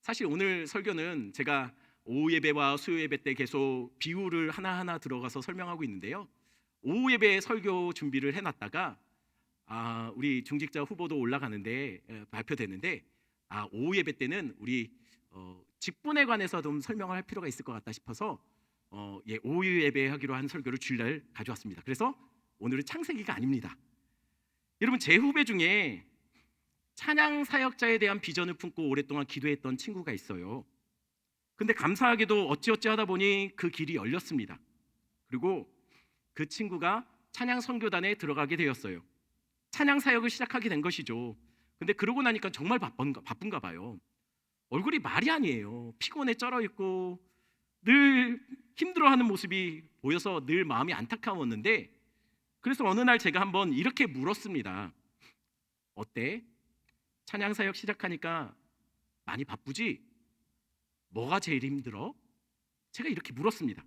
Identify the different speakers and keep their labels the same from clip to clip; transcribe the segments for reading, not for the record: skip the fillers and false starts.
Speaker 1: 사실 오늘 설교는 제가 오후 예배와 수요 예배 때 계속 비유를 하나하나 들어가서 설명하고 있는데요. 오후 예배 설교 준비를 해놨다가 우리 중직자 후보도 올라가는데 발표되는데 오후 예배 때는 우리 직분에 관해서 좀 설명을 할 필요가 있을 것 같다 싶어서 오후 예배하기로 한 설교를 주일날 가져왔습니다. 그래서 오늘은 창세기가 아닙니다. 여러분, 제 후배 중에 찬양 사역자에 대한 비전을 품고 오랫동안 기도했던 친구가 있어요. 근데 감사하게도 어찌어찌 하다 보니 그 길이 열렸습니다. 그리고 그 친구가 찬양 선교단에 들어가게 되었어요. 찬양 사역을 시작하게 된 것이죠. 근데 그러고 나니까 정말 바쁜가 봐요. 얼굴이 말이 아니에요. 피곤해 쩔어 있고 늘 힘들어하는 모습이 보여서 늘 마음이 안타까웠는데, 그래서 어느 날 제가 한번 이렇게 물었습니다. 어때? 찬양 사역 시작하니까 많이 바쁘지? 뭐가 제일 힘들어? 제가 이렇게 물었습니다.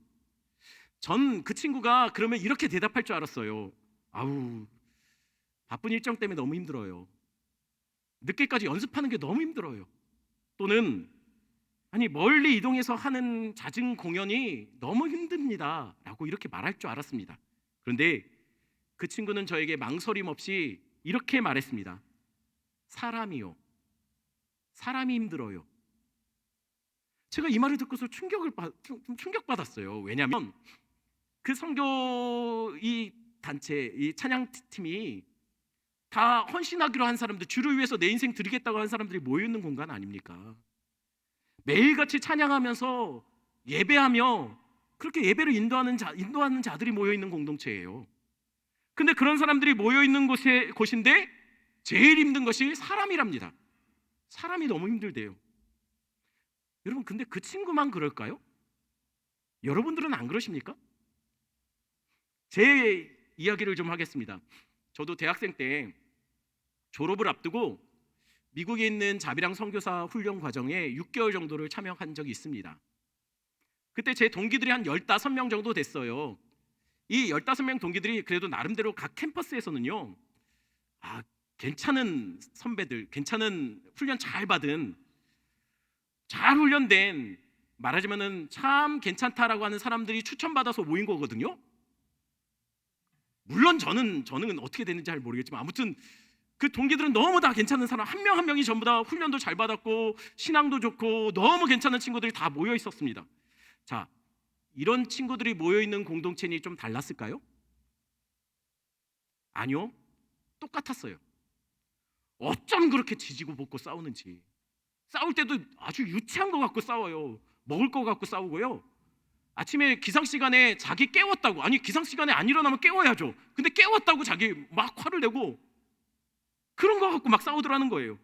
Speaker 1: 전 그 친구가 그러면 이렇게 대답할 줄 알았어요. 아우, 바쁜 일정 때문에 너무 힘들어요. 늦게까지 연습하는 게 너무 힘들어요. 또는 멀리 이동해서 하는 잦은 공연이 너무 힘듭니다 라고 이렇게 말할 줄 알았습니다. 그런데 그 친구는 저에게 망설임 없이 이렇게 말했습니다. 사람이 힘들어요. 제가 이 말을 듣고서 충격받았어요. 왜냐하면 그 선교 이 단체, 이 찬양팀이 다 헌신하기로 한 사람들, 주를 위해서 내 인생 드리겠다고 한 사람들이 모여있는 공간 아닙니까? 매일같이 찬양하면서 예배하며 그렇게 예배를 인도하는 자들이 모여있는 공동체예요. 근데 그런 사람들이 모여있는 곳인데 제일 힘든 것이 사람이랍니다. 사람이 너무 힘들대요. 여러분, 근데 그 친구만 그럴까요? 여러분들은 안 그러십니까? 제 이야기를 좀 하겠습니다. 저도 대학생 때 졸업을 앞두고 미국에 있는 자비랑 선교사 훈련 과정에 6개월 정도를 참여한 적이 있습니다. 그때 제 동기들이 한 15명 정도 됐어요. 이 15명 동기들이 그래도 나름대로 각 캠퍼스에서는요, 괜찮은 선배들, 괜찮은 훈련 잘 받은, 잘 훈련된, 말하자면은 참 괜찮다라고 하는 사람들이 추천받아서 모인 거거든요. 물론 저는 어떻게 됐는지 잘 모르겠지만 아무튼 그 동기들은 너무 다 괜찮은 사람, 한 명 한 명이 전부 다 훈련도 잘 받았고 신앙도 좋고 너무 괜찮은 친구들이 다 모여 있었습니다. 자, 이런 친구들이 모여 있는 공동체니 좀 달랐을까요? 아니요, 똑같았어요. 어쩜 그렇게 지지고 볶고 싸우는지. 싸울 때도 아주 유치한 거 갖고 싸워요. 먹을 거 갖고 싸우고요. 아침에 기상시간에 자기 깨웠다고, 기상시간에 안 일어나면 깨워야죠. 근데 깨웠다고 자기 막 화를 내고 그런 거 갖고 막 싸우더라는 거예요.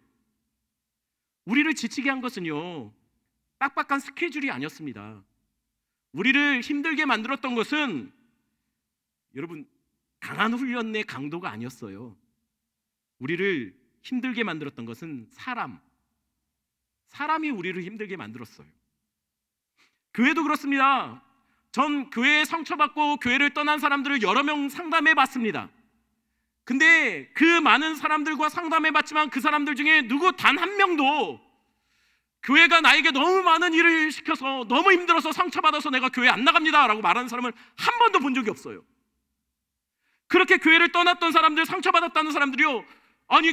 Speaker 1: 우리를 지치게 한 것은요, 빡빡한 스케줄이 아니었습니다. 우리를 힘들게 만들었던 것은 여러분, 강한 훈련의 강도가 아니었어요. 우리를 힘들게 만들었던 것은 사람이 우리를 힘들게 만들었어요. 교회도 그렇습니다. 전 교회에 상처받고 교회를 떠난 사람들을 여러 명 상담해 봤습니다. 근데 그 많은 사람들과 상담해 봤지만 그 사람들 중에 누구 단 한 명도 교회가 나에게 너무 많은 일을 시켜서 너무 힘들어서 상처받아서 내가 교회 안 나갑니다 라고 말하는 사람을 한 번도 본 적이 없어요. 그렇게 교회를 떠났던 사람들, 상처받았다는 사람들이요,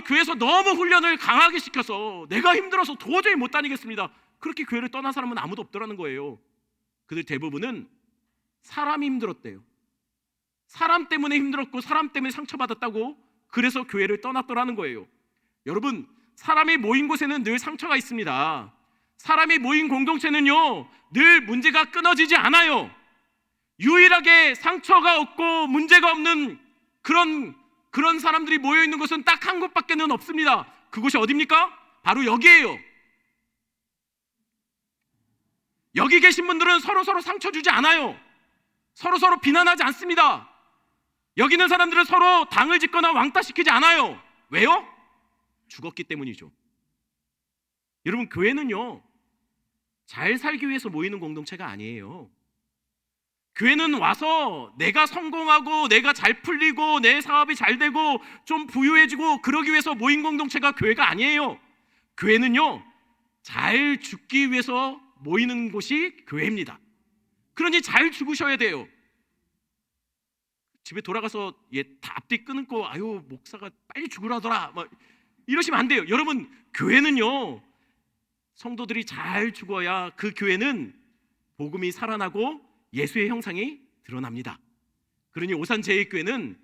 Speaker 1: 교회에서 너무 훈련을 강하게 시켜서 내가 힘들어서 도저히 못 다니겠습니다, 그렇게 교회를 떠난 사람은 아무도 없더라는 거예요. 그들 대부분은 사람이 힘들었대요. 사람 때문에 힘들었고 사람 때문에 상처받았다고, 그래서 교회를 떠났더라는 거예요. 여러분, 사람이 모인 곳에는 늘 상처가 있습니다. 사람이 모인 공동체는요, 늘 문제가 끊어지지 않아요. 유일하게 상처가 없고 문제가 없는 그런 사람들이 모여 있는 곳은 딱 한 곳밖에는 없습니다. 그곳이 어디입니까? 바로 여기예요. 여기 계신 분들은 서로 상처 주지 않아요. 서로 비난하지 않습니다. 여기 있는 사람들은 서로 당을 짓거나 왕따시키지 않아요. 왜요? 죽었기 때문이죠. 여러분, 교회는요, 잘 살기 위해서 모이는 공동체가 아니에요. 교회는 와서 내가 성공하고 내가 잘 풀리고 내 사업이 잘 되고 좀 부유해지고 그러기 위해서 모인 공동체가 교회가 아니에요. 교회는요, 잘 죽기 위해서 모이는 곳이 교회입니다. 그러니 잘 죽으셔야 돼요. 집에 돌아가서 다 앞뒤 끊고 아유 목사가 빨리 죽으라더라 막 이러시면 안 돼요. 여러분, 교회는요, 성도들이 잘 죽어야 그 교회는 복음이 살아나고 예수의 형상이 드러납니다. 그러니 오산제일교회는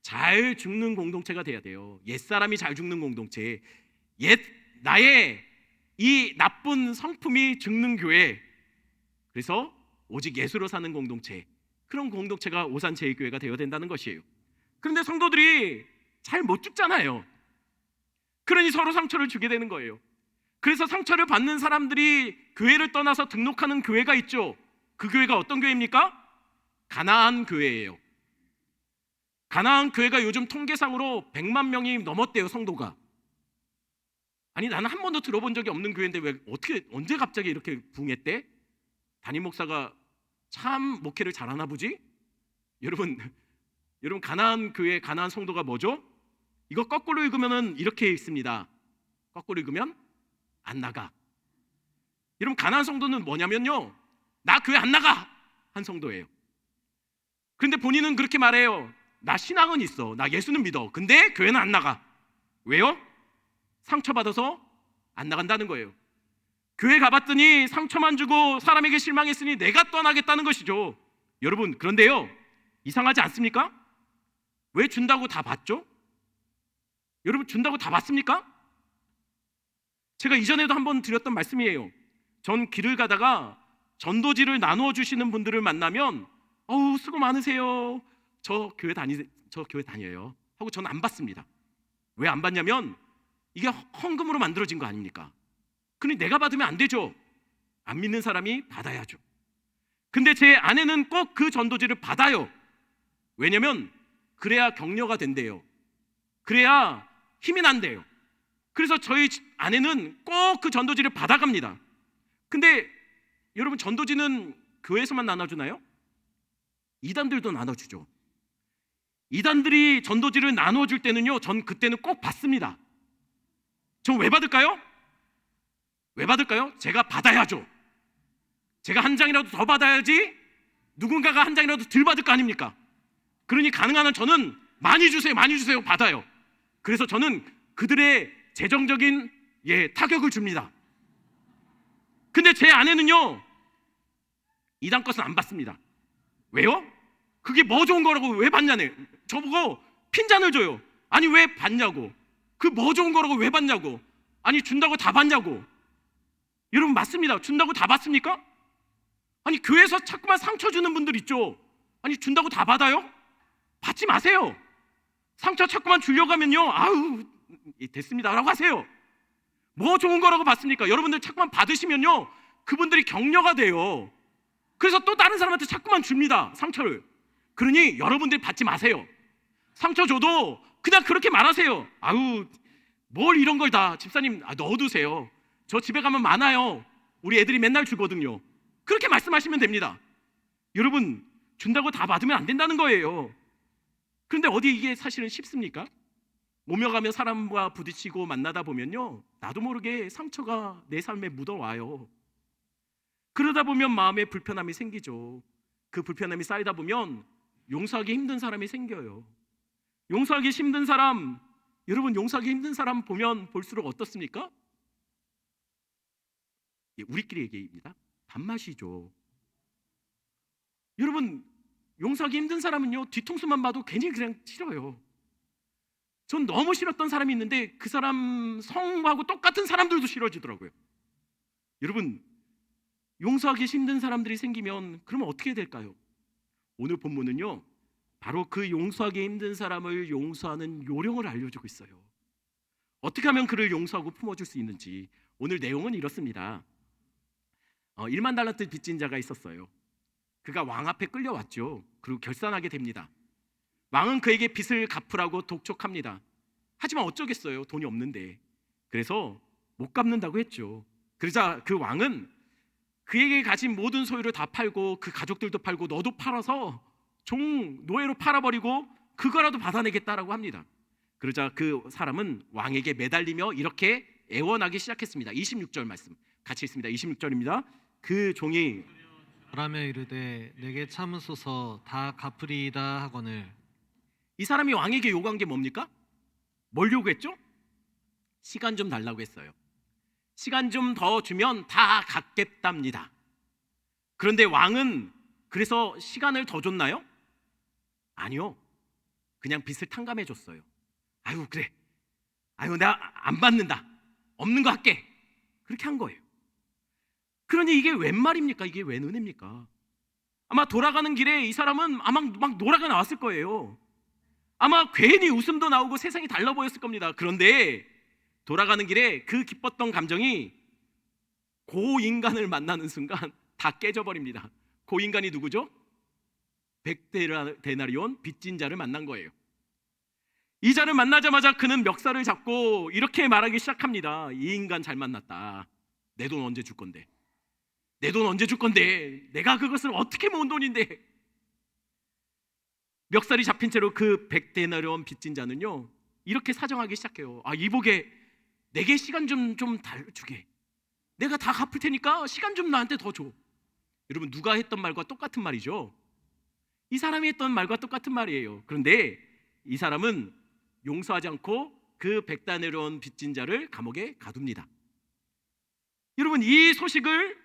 Speaker 1: 잘 죽는 공동체가 돼야 돼요. 옛사람이 잘 죽는 공동체, 나의 이 나쁜 성품이 죽는 교회, 그래서 오직 예수로 사는 공동체, 그런 공동체가 오산제일교회가 되어야 된다는 것이에요. 그런데 성도들이 잘 못 죽잖아요. 그러니 서로 상처를 주게 되는 거예요. 그래서 상처를 받는 사람들이 교회를 떠나서 등록하는 교회가 있죠. 그 교회가 어떤 교회입니까? 가나안 교회예요. 가나안 교회가 요즘 통계상으로 100만 명이 넘었대요, 성도가. 아니, 나는 한 번도 들어본 적이 없는 교회인데 왜 언제 갑자기 이렇게 부흥했대? 담임 목사가 참 목회를 잘하나 보지? 여러분 가나안 교회, 가나안 성도가 뭐죠? 이거 거꾸로 읽으면 이렇게 읽습니다. 거꾸로 읽으면 안 나가. 여러분, 가나안 성도는 뭐냐면요, 나 교회 안 나가 한 성도예요. 그런데 본인은 그렇게 말해요. 나 신앙은 있어, 나 예수는 믿어, 근데 교회는 안 나가. 왜요? 상처받아서 안 나간다는 거예요. 교회 가봤더니 상처만 주고 사람에게 실망했으니 내가 떠나겠다는 것이죠. 여러분, 그런데요, 이상하지 않습니까? 왜 준다고 다 받죠? 여러분, 준다고 다 받습니까? 제가 이전에도 한번 드렸던 말씀이에요. 전 길을 가다가 전도지를 나누어 주시는 분들을 만나면 어우 수고 많으세요, 저 교회 다녀요 하고 저는 안 받습니다. 왜 안 받냐면 이게 헌금으로 만들어진 거 아닙니까? 그러니 내가 받으면 안 되죠. 안 믿는 사람이 받아야죠. 근데 제 아내는 꼭 그 전도지를 받아요. 왜냐면 그래야 격려가 된대요. 그래야 힘이 난대요. 그래서 저희 아내는 꼭 그 전도지를 받아갑니다. 근데 여러분, 전도지는 교회에서만 나눠주나요? 이단들도 나눠주죠. 이단들이 전도지를 나눠줄 때는요, 전 그때는 꼭 받습니다. 저 왜 받을까요? 왜 받을까요? 제가 받아야죠. 제가 한 장이라도 더 받아야지 누군가가 한 장이라도 덜 받을 거 아닙니까? 그러니 가능한 한 저는 많이 주세요, 많이 주세요 받아요. 그래서 저는 그들의 재정적인 타격을 줍니다. 근데 제 아내는요, 이단 것은 안 받습니다. 왜요? 그게 뭐 좋은 거라고 왜 받냐네. 저보고 핀잔을 줘요. 아니 왜 받냐고. 그 뭐 좋은 거라고 왜 받냐고. 아니 준다고 다 받냐고. 여러분, 맞습니다. 준다고 다 받습니까? 아니 교회에서 자꾸만 상처 주는 분들 있죠. 아니 준다고 다 받아요? 받지 마세요. 상처 자꾸만 주려고 하면요, 아우 됐습니다 라고 하세요. 뭐 좋은 거라고 받습니까? 여러분들 자꾸만 받으시면요, 그분들이 격려가 돼요. 그래서 또 다른 사람한테 자꾸만 줍니다, 상처를. 그러니 여러분들이 받지 마세요. 상처 줘도 그냥 그렇게 말하세요. 아우 뭘 이런 걸 다 집사님 넣어두세요. 저 집에 가면 많아요. 우리 애들이 맨날 주거든요. 그렇게 말씀하시면 됩니다. 여러분, 준다고 다 받으면 안 된다는 거예요. 그런데 어디 이게 사실은 쉽습니까? 오며가며 사람과 부딪히고 만나다 보면요, 나도 모르게 상처가 내 삶에 묻어와요. 그러다 보면 마음에 불편함이 생기죠. 그 불편함이 쌓이다 보면 용서하기 힘든 사람이 생겨요. 용서하기 힘든 사람, 여러분 용서하기 힘든 사람 보면 볼수록 어떻습니까? 우리끼리 얘기입니다. 밥맛이죠. 여러분, 용서하기 힘든 사람은요, 뒤통수만 봐도 괜히 그냥 싫어요. 전 너무 싫었던 사람이 있는데 그 사람 성하고 똑같은 사람들도 싫어지더라고요. 여러분, 용서하기 힘든 사람들이 생기면 그러면 어떻게 될까요? 오늘 본문은요, 바로 그 용서하기 힘든 사람을 용서하는 요령을 알려주고 있어요. 어떻게 하면 그를 용서하고 품어줄 수 있는지. 오늘 내용은 이렇습니다. 1만 달란트 빚진 자가 있었어요. 그가 왕 앞에 끌려왔죠. 그리고 결산하게 됩니다. 왕은 그에게 빚을 갚으라고 독촉합니다. 하지만 어쩌겠어요, 돈이 없는데. 그래서 못 갚는다고 했죠. 그러자 그 왕은 그에게 가진 모든 소유를 다 팔고 그 가족들도 팔고 너도 팔아서 노예로 팔아버리고 그거라도 받아내겠다라고 합니다. 그러자 그 사람은 왕에게 매달리며 이렇게 애원하기 시작했습니다. 26절 말씀 같이 있습니다. 26절입니다. 그 종이
Speaker 2: 말하며 이르되 내게 참으소서 다 갚으리이다 하거늘.
Speaker 1: 이 사람이 왕에게 요구한 게 뭡니까? 뭘 요구했죠? 시간 좀 달라고 했어요. 시간 좀 더 주면 다 갚겠답니다. 그런데 왕은 그래서 시간을 더 줬나요? 아니요. 그냥 빚을 탕감해 줬어요. 아유 그래. 아유 나 안 받는다. 없는 거 할게. 그렇게 한 거예요. 그러니 이게 웬 말입니까? 이게 웬 은혜입니까? 아마 돌아가는 길에 이 사람은 아마 막 노래가 나왔을 거예요. 아마 괜히 웃음도 나오고 세상이 달라 보였을 겁니다. 그런데 돌아가는 길에 그 기뻤던 감정이 고 인간을 만나는 순간 다 깨져버립니다. 고 인간이 누구죠? 100데나리온 빚진 자를 만난 거예요. 이 자를 만나자마자 그는 멱살을 잡고 이렇게 말하기 시작합니다. 이 인간 잘 만났다. 내 돈 언제 줄 건데? 내 돈 언제 줄 건데? 내가 그것을 어떻게 모은 돈인데? 멱살이 잡힌 채로 그 100데나리온 빚진 자는요 이렇게 사정하기 시작해요. 아 이복에 내게 시간 좀 주게. 내가 다 갚을 테니까 시간 좀 나한테 더 줘. 여러분 누가 했던 말과 똑같은 말이죠. 이 사람이 했던 말과 똑같은 말이에요. 그런데 이 사람은 용서하지 않고 그 100데나리온 빚진 자를 감옥에 가둡니다. 여러분 이 소식을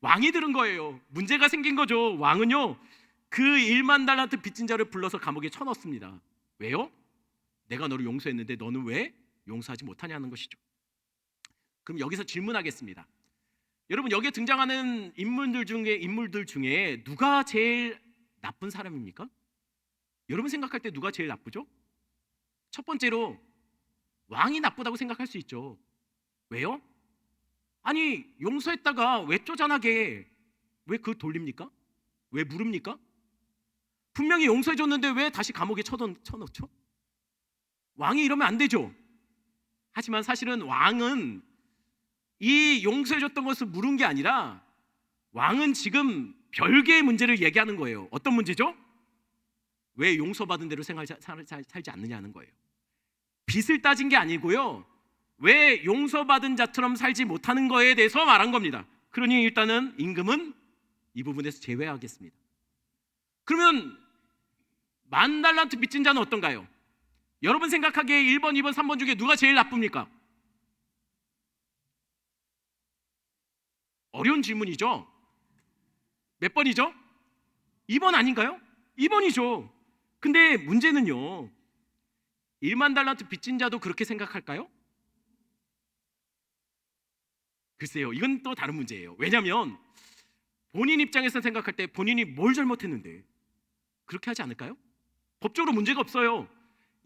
Speaker 1: 왕이 들은 거예요. 문제가 생긴 거죠. 왕은요 그 1만 달란트 빚진 자를 불러서 감옥에 쳐넣습니다. 왜요? 내가 너를 용서했는데 너는 왜 용서하지 못하냐는 것이죠. 그럼 여기서 질문하겠습니다. 여러분 여기에 등장하는 인물들 중에 누가 제일 나쁜 사람입니까? 여러분 생각할 때 누가 제일 나쁘죠? 첫 번째로 왕이 나쁘다고 생각할 수 있죠. 왜요? 아니 용서했다가 왜 쪼잔하게 왜 그걸 돌립니까? 왜 물읍니까? 분명히 용서해줬는데 왜 다시 감옥에 쳐넣죠? 왕이 이러면 안 되죠. 하지만 사실은 왕은 이 용서해줬던 것을 물은 게 아니라 왕은 지금 별개의 문제를 얘기하는 거예요. 어떤 문제죠? 왜 용서받은 대로 살지 않느냐는 거예요. 빚을 따진 게 아니고요. 왜 용서받은 자처럼 살지 못하는 거에 대해서 말한 겁니다. 그러니 일단은 임금은 이 부분에서 제외하겠습니다. 그러면 10,000달란트 빚진 자는 어떤가요? 여러분 생각하기에 1번, 2번, 3번 중에 누가 제일 나쁩니까? 어려운 질문이죠. 몇 번이죠? 2번 아닌가요? 2번이죠. 근데 문제는요 1만 달란트 빚진 자도 그렇게 생각할까요? 글쎄요 이건 또 다른 문제예요. 왜냐하면 본인 입장에서 생각할 때 본인이 뭘 잘못했는데 그렇게 하지 않을까요? 법적으로 문제가 없어요.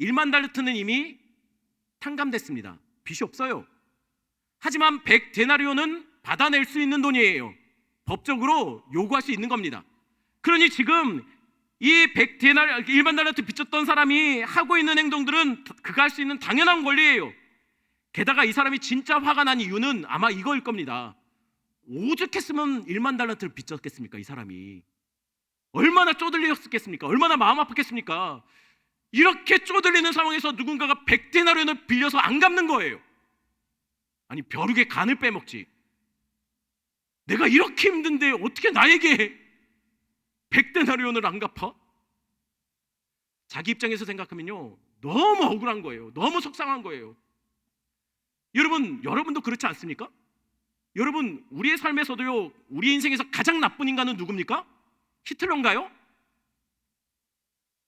Speaker 1: 1만 달란트는 이미 탕감됐습니다. 빚이 없어요. 하지만 100데나리온은 받아낼 수 있는 돈이에요. 법적으로 요구할 수 있는 겁니다. 그러니 지금 이 1만 달란트 빚졌던 사람이 하고 있는 행동들은 그가 할 수 있는 당연한 권리예요. 게다가 이 사람이 진짜 화가 난 이유는 아마 이거일 겁니다. 오죽했으면 1만 달란트를 빚졌겠습니까? 이 사람이 얼마나 쪼들렸겠습니까? 얼마나 마음 아팠겠습니까? 이렇게 쪼들리는 상황에서 누군가가 100데나리온을 빌려서 안 갚는 거예요. 아니 벼룩에 간을 빼먹지. 내가 이렇게 힘든데 어떻게 나에게 100데나리온을 안 갚아? 자기 입장에서 생각하면요 너무 억울한 거예요. 너무 속상한 거예요. 여러분도 그렇지 않습니까? 여러분 우리의 삶에서도요 우리 인생에서 가장 나쁜 인간은 누굽니까? 히틀러인가요?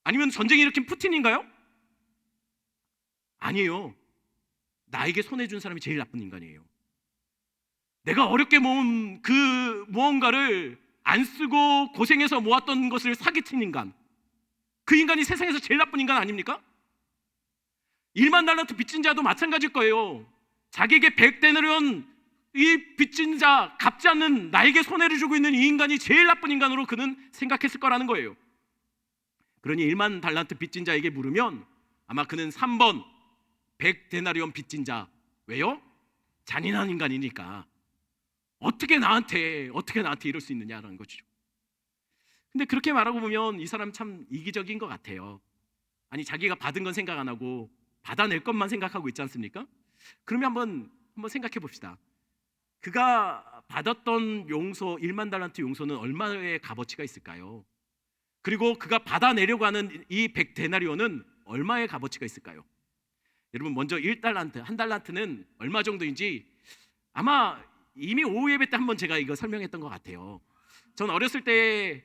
Speaker 1: 아니면 전쟁 일으킨 푸틴인가요? 아니에요. 나에게 손해준 사람이 제일 나쁜 인간이에요. 내가 어렵게 모은 그 무언가를 안 쓰고 고생해서 모았던 것을 사기친 인간, 그 인간이 세상에서 제일 나쁜 인간 아닙니까? 1만 달란트 빚진 자도 마찬가지일 거예요. 자기에게 100데나리온 이 빚진 자 갚지 않는 나에게 손해를 주고 있는 이 인간이 제일 나쁜 인간으로 그는 생각했을 거라는 거예요. 그러니 1만 달란트 빚진 자에게 물으면 아마 그는 3번 100데나리온 빚진 자. 왜요? 잔인한 인간이니까 어떻게 나한테 이럴 수 있느냐라는 거죠. 근데 그렇게 말하고 보면 이 사람 참 이기적인 것 같아요. 아니 자기가 받은 건 생각 안 하고 받아낼 것만 생각하고 있지 않습니까? 그러면 한번 한번 생각해 봅시다. 그가 받았던 용서 1만 달란트 용서는 얼마의 값어치가 있을까요? 그리고 그가 받아내려고 하는 이 100데나리온은 얼마의 값어치가 있을까요? 여러분 먼저 1달란트, 한 달란트는 얼마 정도인지 아마 이미 오후 예배 때 한번 제가 이거 설명했던 것 같아요. 전 어렸을 때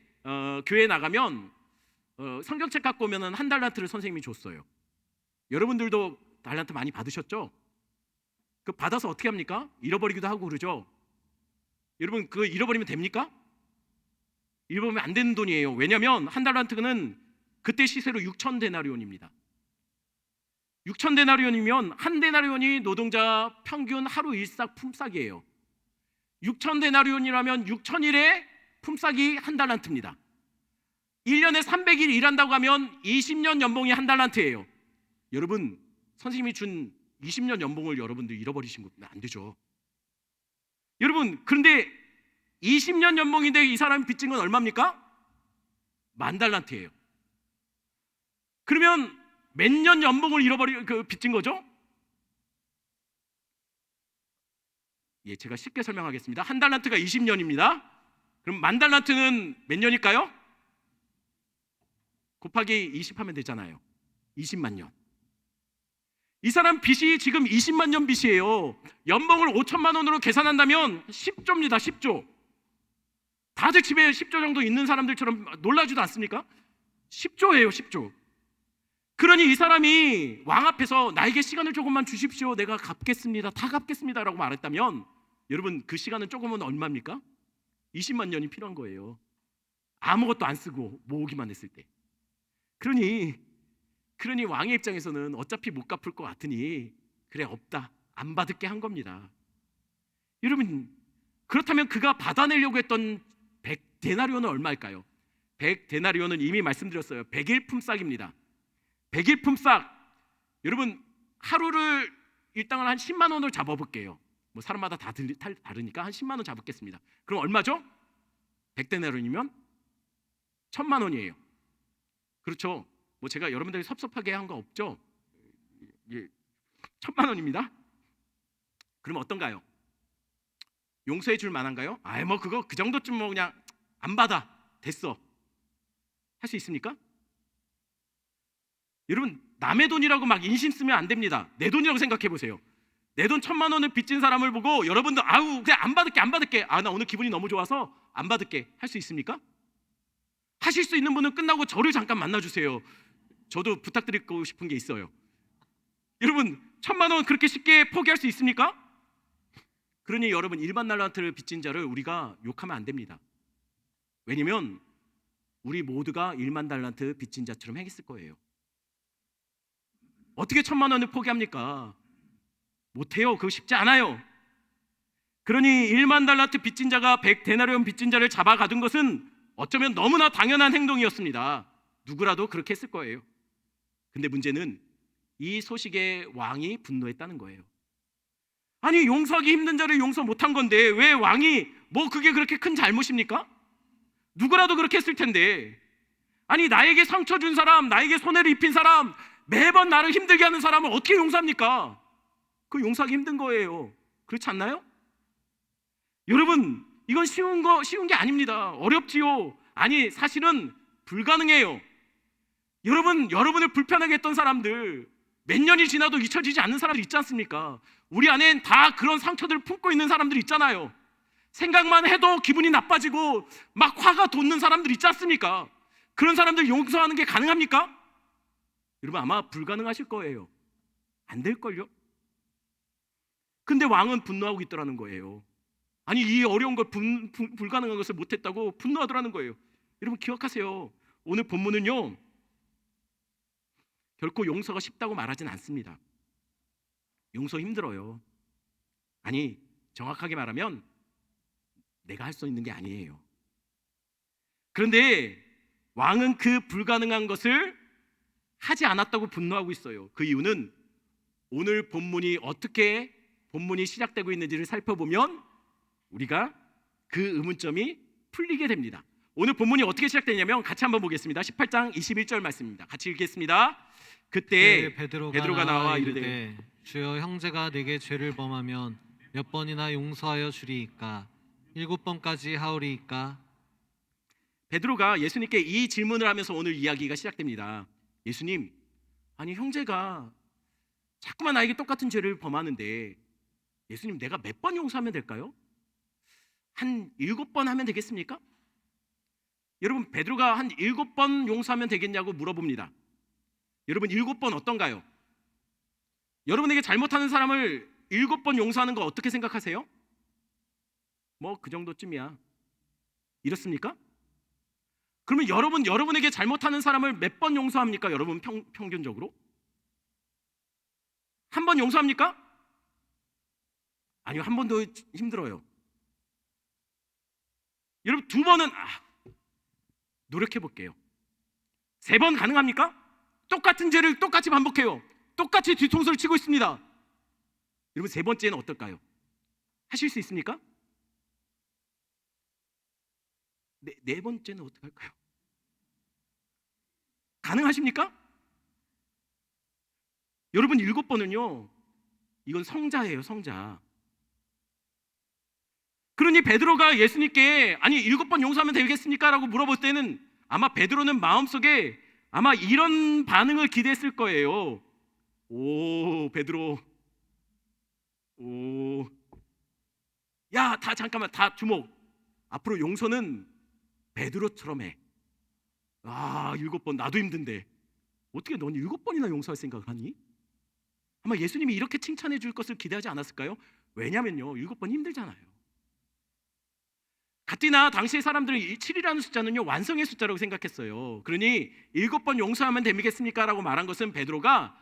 Speaker 1: 교회 나가면 성경책 갖고 오면은 한 달란트를 선생님이 줬어요. 여러분들도 달란트 많이 받으셨죠? 그 받아서 어떻게 합니까? 잃어버리기도 하고 그러죠. 여러분 그거 잃어버리면 됩니까? 잃어버리면 안 되는 돈이에요. 왜냐하면 한 달란트는 그때 시세로 6천 데나리온입니다. 6천 데나리온이면 한 데나리온이 노동자 평균 하루 일삭 품삯이에요. 6천 데나리온이라면 6천일의 품삯이 한 달란트입니다. 1년에 300일 일한다고 하면 20년 연봉이 한 달란트예요. 여러분 선생님이 준 20년 연봉을 여러분들 잃어버리신 거면 안 되죠. 여러분 그런데 20년 연봉인데 이 사람이 빚진 건 얼마입니까? 10,000달란트예요. 그러면 몇 년 연봉을 빚진 거죠? 예, 제가 쉽게 설명하겠습니다. 한 달란트가 20년입니다. 그럼 10,000달란트는 몇 년일까요? 곱하기 20 하면 되잖아요. 20만 년. 이 사람 빚이 지금 20만 년 빚이에요. 연봉을 5천만 원으로 계산한다면 10조입니다. 10조. 다들 집에 10조 정도 있는 사람들처럼 놀라지도 않습니까? 10조예요. 10조. 그러니 이 사람이 왕 앞에서 나에게 시간을 조금만 주십시오. 내가 갚겠습니다. 다 갚겠습니다. 라고 말했다면 여러분 그 시간은 조금은 얼마입니까? 20만 년이 필요한 거예요. 아무것도 안 쓰고 모으기만 했을 때. 그러니 왕의 입장에서는 어차피 못 갚을 것 같으니 그래 없다. 안 받을게 한 겁니다. 여러분 그렇다면 그가 받아내려고 했던 100데나리온은 얼마일까요? 100데나리온은 이미 말씀드렸어요. 100일 품삯입니다. 100일 품삯. 여러분 하루를 일당을 한 10만 원을 잡아볼게요. 뭐 사람마다 다 다르니까 한 10만 원 잡겠습니다. 그럼 얼마죠? 100데나리온이면 1,000만 원이에요. 그렇죠? 뭐 제가 여러분들이 섭섭하게 한 거 없죠? 예, 1,000만 원입니다. 그럼 어떤가요? 용서해 줄 만한가요? 아이 뭐 그거 그 정도쯤 뭐 그냥 안 받아 됐어 할 수 있습니까? 여러분 남의 돈이라고 막 인심 쓰면 안 됩니다. 내 돈이라고 생각해 보세요. 내 돈 1,000만 원을 빚진 사람을 보고 여러분들 아우 그냥 안 받을게 아 나 오늘 기분이 너무 좋아서 안 받을게 할 수 있습니까? 하실 수 있는 분은 끝나고 저를 잠깐 만나주세요. 저도 부탁드리고 싶은 게 있어요. 여러분 1,000만 원 그렇게 쉽게 포기할 수 있습니까? 그러니 여러분 1만 달란트를 빚진 자를 우리가 욕하면 안 됩니다. 왜냐면 우리 모두가 1만 달란트 빚진 자처럼 행했을 거예요. 어떻게 1,000만 원을 포기합니까? 못해요. 그거 쉽지 않아요. 그러니 1만 달란트 빚진 자가 100데나리온 빚진 자를 잡아가둔 것은 어쩌면 너무나 당연한 행동이었습니다. 누구라도 그렇게 했을 거예요. 근데 문제는 이 소식에 왕이 분노했다는 거예요. 아니 용서하기 힘든 자를 용서 못한 건데 왜 왕이 뭐 그게 그렇게 큰 잘못입니까? 누구라도 그렇게 했을 텐데. 아니 나에게 상처 준 사람, 나에게 손해를 입힌 사람, 매번 나를 힘들게 하는 사람을 어떻게 용서합니까? 그거 용서하기 힘든 거예요. 그렇지 않나요? 여러분 이건 쉬운 게 아닙니다. 어렵지요. 아니 사실은 불가능해요. 여러분을 불편하게 했던 사람들 몇 년이 지나도 잊혀지지 않는 사람들 있지 않습니까? 우리 안엔 다 그런 상처들을 품고 있는 사람들 있잖아요. 생각만 해도 기분이 나빠지고 막 화가 돋는 사람들 있지 않습니까? 그런 사람들 용서하는 게 가능합니까? 여러분 아마 불가능하실 거예요. 안 될걸요? 근데 왕은 분노하고 있더라는 거예요. 아니 이 어려운 걸 불가능한 것을 못했다고 분노하더라는 거예요. 여러분 기억하세요. 오늘 본문은요 결코 용서가 쉽다고 말하진 않습니다. 용서 힘들어요. 아니 정확하게 말하면 내가 할 수 있는 게 아니에요. 그런데 왕은 그 불가능한 것을 하지 않았다고 분노하고 있어요. 그 이유는 오늘 어떻게 본문이 시작되고 있는지를 살펴보면 우리가 그 의문점이 풀리게 됩니다. 오늘 본문이 어떻게 시작되냐면 같이 한번 보겠습니다. 18장 21절 말씀입니다. 같이 읽겠습니다. 그때 베드로가 나와 이르되
Speaker 2: 주여 형제가 내게 죄를 범하면 몇 번이나 용서하여 주리이까? 7번까지 하오리이까?
Speaker 1: 베드로가 예수님께 이 질문을 하면서 오늘 이야기가 시작됩니다. 예수님, 아니 형제가 자꾸만 나에게 똑같은 죄를 범하는데 예수님, 내가 몇 번 용서하면 될까요? 한 7번 하면 되겠습니까? 여러분, 베드로가 한 7번 용서하면 되겠냐고 물어봅니다. 여러분, 7번 어떤가요? 여러분에게 잘못하는 사람을 7번 용서하는 거 어떻게 생각하세요? 뭐 그 정도쯤이야. 이렇습니까? 그러면 여러분에게 잘못하는 사람을 몇 번 용서합니까? 여러분 평균적으로? 한 번 용서합니까? 아니요, 한 번도 힘들어요. 여러분 2번은 노력해 볼게요. 3번 가능합니까? 똑같은 죄를 똑같이 반복해요. 똑같이 뒤통수를 치고 있습니다. 여러분 3번째는 어떨까요? 하실 수 있습니까? 네 번째는 어떻게 할까요? 가능하십니까? 여러분 7번은요, 이건 성자예요, 성자. 그러니 베드로가 예수님께 아니 7번 용서하면 되겠습니까? 라고 물어볼 때는 아마 베드로는 마음속에 아마 이런 반응을 기대했을 거예요. 오, 베드로, 오, 야, 잠깐만, 다 주목. 앞으로 용서는 베드로처럼 해. 7번 나도 힘든데 어떻게 넌 7번이나 용서할 생각을 하니? 아마 예수님이 이렇게 칭찬해 줄 것을 기대하지 않았을까요? 왜냐면요, 7번 힘들잖아요. 가뜩이나 당시의 사람들은 7이라는 숫자는요, 완성의 숫자라고 생각했어요. 그러니 7번 용서하면 되겠습니까? 라고 말한 것은 베드로가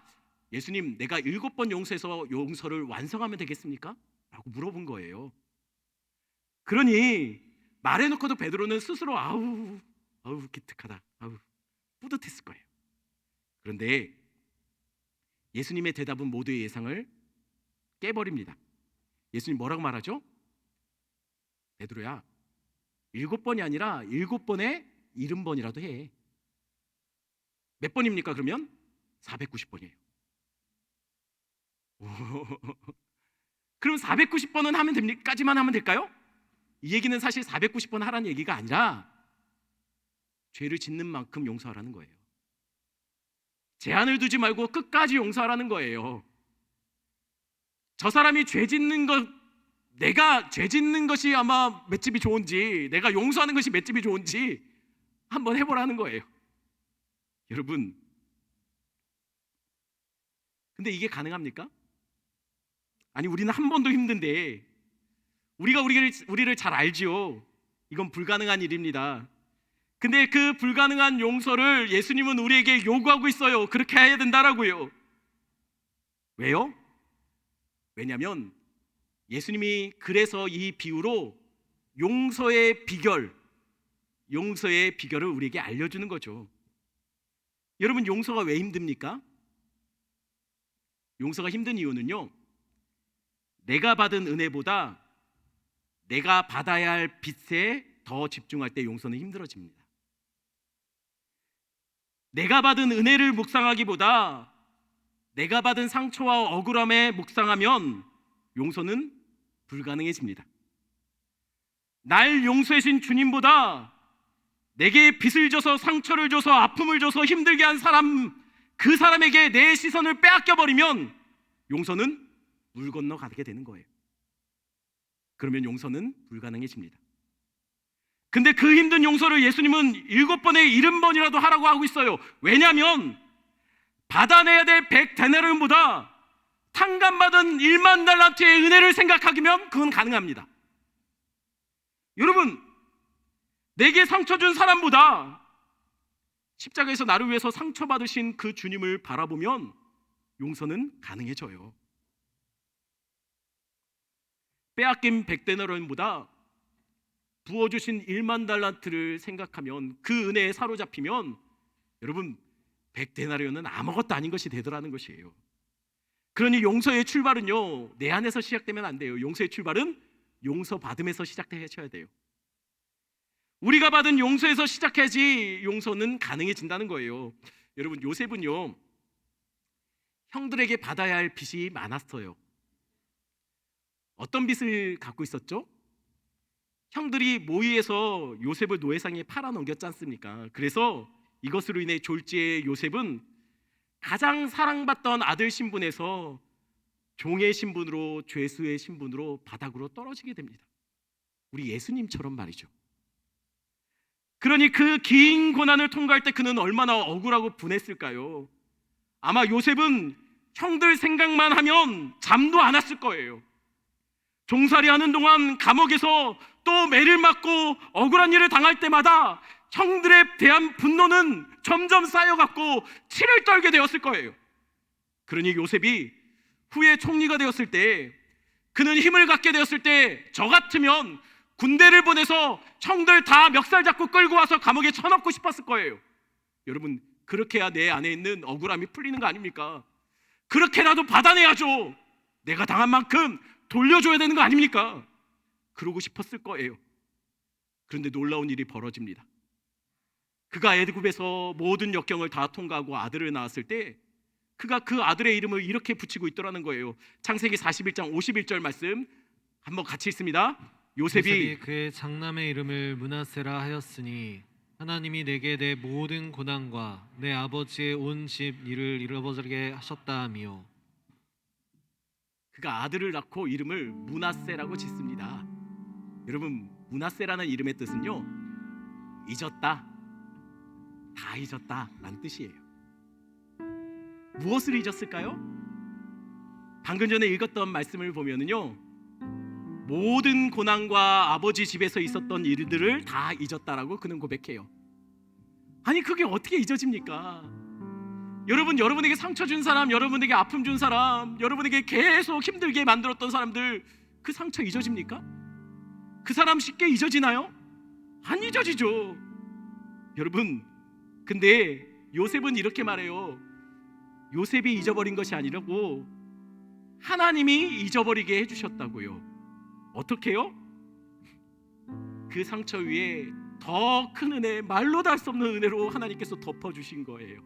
Speaker 1: 예수님, 내가 7번 용서해서 용서를 완성하면 되겠습니까? 라고 물어본 거예요. 그러니 말해놓고도 베드로는 스스로 아우 기특하다, 뿌듯했을 거예요. 그런데 예수님의 대답은 모두의 예상을 깨버립니다. 예수님 뭐라고 말하죠? 베드로야, 7번이 아니라 7번에 70번이라도 해. 몇 번입니까 그러면? 490번이에요. 그럼 490번은 하면 됩니까? 까지만 하면 될까요? 이 얘기는 사실 490번 하라는 얘기가 아니라 죄를 짓는 만큼 용서하라는 거예요. 제한을 두지 말고 끝까지 용서하라는 거예요. 저 사람이 죄 짓는 것, 내가 죄 짓는 것이 아마 맷집이 좋은지, 내가 용서하는 것이 맷집이 좋은지 한번 해보라는 거예요. 여러분, 근데 이게 가능합니까? 아니, 우리는 한 번도 힘든데 우리가 우리를 잘 알지요. 이건 불가능한 일입니다. 근데 그 불가능한 용서를 예수님은 우리에게 요구하고 있어요. 그렇게 해야 된다라고요. 왜요? 왜냐하면 예수님이 그래서 이 비유로 용서의 비결을 우리에게 알려주는 거죠. 여러분, 용서가 왜 힘듭니까? 용서가 힘든 이유는요, 내가 받은 은혜보다 내가 받아야 할 빚에 더 집중할 때 용서는 힘들어집니다. 내가 받은 은혜를 묵상하기보다 내가 받은 상처와 억울함에 묵상하면 용서는 불가능해집니다. 날 용서해 주신 주님보다 내게 빚을 져서 상처를 줘서 아픔을 줘서 힘들게 한 사람, 그 사람에게 내 시선을 빼앗겨 버리면 용서는 물 건너 가게 되는 거예요. 그러면 용서는 불가능해집니다. 근데 그 힘든 용서를 예수님은 7번에 70번이라도 하라고 하고 있어요. 왜냐하면 받아내야 될 100데나리온보다 탕감받은 1만 달란트의 은혜를 생각하면 그건 가능합니다. 여러분, 내게 상처 준 사람보다 십자가에서 나를 위해서 상처받으신 그 주님을 바라보면 용서는 가능해져요. 빼앗긴 100데나리온보다 부어주신 1만 달란트를 생각하면, 그 은혜에 사로잡히면 여러분 100데나리온은 아무것도 아닌 것이 되더라는 것이에요. 그러니 용서의 출발은요, 내 안에서 시작되면 안 돼요. 용서의 출발은 용서받음에서 시작되셔야 돼요. 우리가 받은 용서에서 시작해야지 용서는 가능해진다는 거예요. 여러분, 요셉은요, 형들에게 받아야 할 빚이 많았어요. 어떤 빚을 갖고 있었죠? 형들이 모의해서 요셉을 노예상에 팔아넘겼지 않습니까? 그래서 이것으로 인해 졸지의 요셉은 가장 사랑받던 아들 신분에서 종의 신분으로, 죄수의 신분으로 바닥으로 떨어지게 됩니다. 우리 예수님처럼 말이죠. 그러니 그 긴 고난을 통과할 때 그는 얼마나 억울하고 분했을까요? 아마 요셉은 형들 생각만 하면 잠도 안 왔을 거예요. 종살이 하는 동안 감옥에서 또 매를 맞고 억울한 일을 당할 때마다 형들에 대한 분노는 점점 쌓여갖고 치를 떨게 되었을 거예요. 그러니 요셉이 후에 총리가 되었을 때, 그는 힘을 갖게 되었을 때 저 같으면 군대를 보내서 형들 다 멱살 잡고 끌고 와서 감옥에 쳐넣고 싶었을 거예요. 여러분, 그렇게 해야 내 안에 있는 억울함이 풀리는 거 아닙니까? 그렇게라도 받아내야죠. 내가 당한 만큼 돌려줘야 되는 거 아닙니까? 그러고 싶었을 거예요. 그런데 놀라운 일이 벌어집니다. 그가 애굽에서 모든 역경을 다 통과하고 아들을 낳았을 때 그가 그 아들의 이름을 이렇게 붙이고 있더라는 거예요. 창세기 41장 51절 말씀 한번 같이 읽습니다. 요셉이
Speaker 2: 그의 장남의 이름을 므낫세라 하였으니 하나님이 내게 내 모든 고난과 내 아버지의 온 집 일을 잃어버리게 하셨다 하미요.
Speaker 1: 그가 아들을 낳고 이름을 므낫세라고 짓습니다. 여러분, 므낫세라는 이름의 뜻은요, 잊었다, 다 잊었다 라는 뜻이에요. 무엇을 잊었을까요? 방금 전에 읽었던 말씀을 보면은요, 모든 고난과 아버지 집에서 있었던 일들을 다 잊었다라고 그는 고백해요. 아니, 그게 어떻게 잊어집니까? 여러분, 여러분에게 상처 준 사람, 여러분에게 아픔 준 사람, 여러분에게 계속 힘들게 만들었던 사람들, 그 상처 잊어집니까? 그 사람 쉽게 잊어지나요? 안 잊어지죠. 여러분, 근데 요셉은 이렇게 말해요. 요셉이 잊어버린 것이 아니라고 하나님이 잊어버리게 해주셨다고요. 어떻게요? 그 상처 위에 더 큰 은혜, 말로 다 할 수 없는 은혜로 하나님께서 덮어주신 거예요.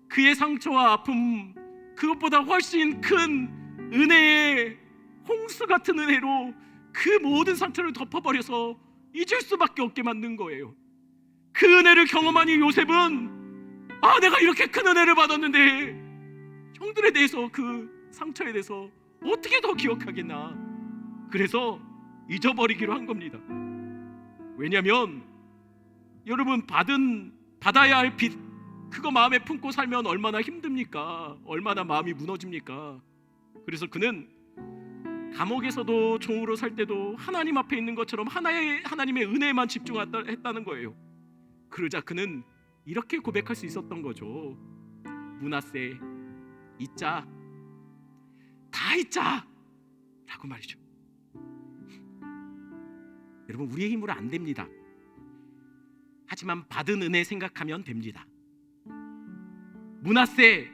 Speaker 1: 그의 상처와 아픔, 그것보다 훨씬 큰 은혜의 홍수 같은 은혜로 그 모든 상처를 덮어버려서 잊을 수밖에 없게 만든 거예요. 그 은혜를 경험한 이 요셉은, 아, 내가 이렇게 큰 은혜를 받았는데 형들에 대해서, 그 상처에 대해서 어떻게 더 기억하겠나. 그래서 잊어버리기로 한 겁니다. 왜냐하면 여러분, 받아야 할 빚, 그거 마음에 품고 살면 얼마나 힘듭니까? 얼마나 마음이 무너집니까? 그래서 그는 감옥에서도 종으로 살 때도 하나님 앞에 있는 것처럼 하나님의 은혜에만 집중했다는 거예요. 그러자 그는 이렇게 고백할 수 있었던 거죠. 므낫세, 잊자, 다 잊자 라고 말이죠. 여러분, 우리의 힘으로 안 됩니다. 하지만 받은 은혜 생각하면 됩니다. 므낫세,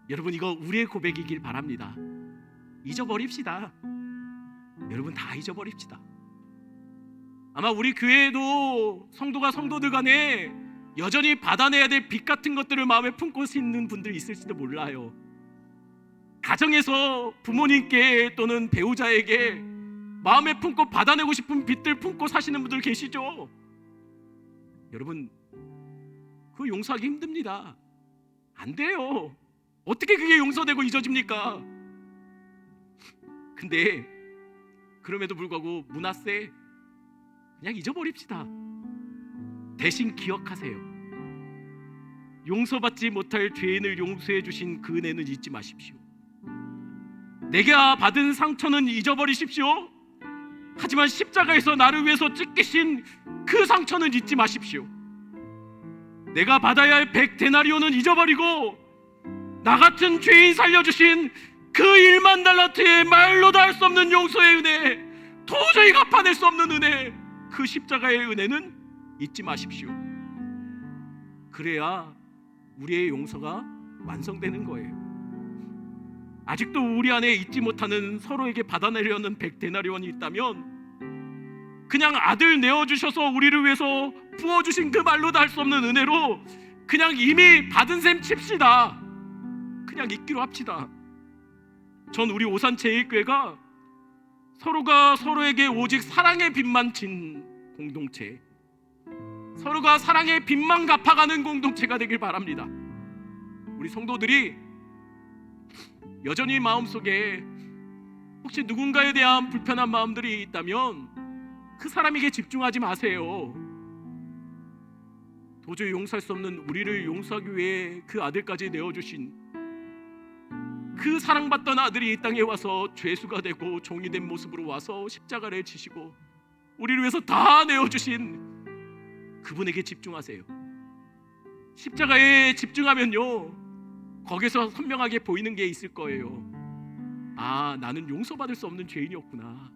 Speaker 1: 여러분, 이거 우리의 고백이길 바랍니다. 잊어버립시다. 여러분, 다 잊어버립시다. 아마 우리 교회에도 성도가 성도들 간에 여전히 받아내야 될 빚 같은 것들을 마음에 품고 있는 분들이 있을지도 몰라요. 가정에서 부모님께 또는 배우자에게 마음에 품고 받아내고 싶은 빚들 품고 사시는 분들 계시죠? 여러분, 그거 용서하기 힘듭니다. 안 돼요. 어떻게 그게 용서되고 잊어집니까? 근데 그럼에도 불구하고 므낫세, 그냥 잊어버립시다. 대신 기억하세요. 용서받지 못할 죄인을 용서해 주신 그 은혜는 잊지 마십시오. 내가 받은 상처는 잊어버리십시오. 하지만 십자가에서 나를 위해서 찢기신 그 상처는 잊지 마십시오. 내가 받아야 할 100데나리온은 잊어버리고 나 같은 죄인 살려주신 그 1만 달란트의 말로 다 할 수 없는 용서의 은혜, 도저히 갚아낼 수 없는 은혜, 그 십자가의 은혜는 잊지 마십시오. 그래야 우리의 용서가 완성되는 거예요. 아직도 우리 안에 잊지 못하는, 서로에게 받아내려는 100데나리온이 있다면 그냥 아들 내어주셔서 우리를 위해서 부어주신 그 말로 다 할 수 없는 은혜로 그냥 이미 받은 셈 칩시다. 그냥 잊기로 합시다. 전 우리 오산제일교회가 서로가 서로에게 오직 사랑의 빛만 진 공동체, 서로가 사랑의 빛만 갚아가는 공동체가 되길 바랍니다. 우리 성도들이 여전히 마음속에 혹시 누군가에 대한 불편한 마음들이 있다면 그 사람에게 집중하지 마세요. 도저히 용서할 수 없는 우리를 용서하기 위해 그 아들까지 내어주신 그 사랑받던 아들이 이 땅에 와서 죄수가 되고 종이 된 모습으로 와서 십자가를 지시고 우리를 위해서 다 내어주신 그분에게 집중하세요. 십자가에 집중하면요, 거기서 선명하게 보이는 게 있을 거예요. 아, 나는 용서받을 수 없는 죄인이었구나.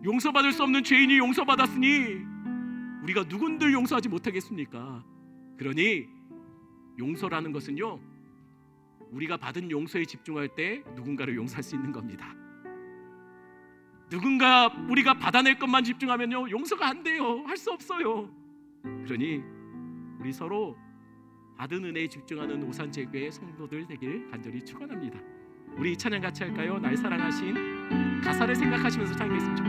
Speaker 1: 용서받을 수 없는 죄인이 용서받았으니 우리가 누군들 용서하지 못하겠습니까? 그러니 용서라는 것은요, 우리가 받은 용서에 집중할 때 누군가를 용서할 수 있는 겁니다. 누군가 우리가 받아낼 것만 집중하면요, 용서가 안 돼요. 할 수 없어요. 그러니 우리 서로 받은 은혜에 집중하는 오산제교회 성도들 되길 간절히 축원합니다. 우리 찬양 같이 할까요? 날 사랑하신 가사를 생각하시면서 찬양했으면 좋겠습니다.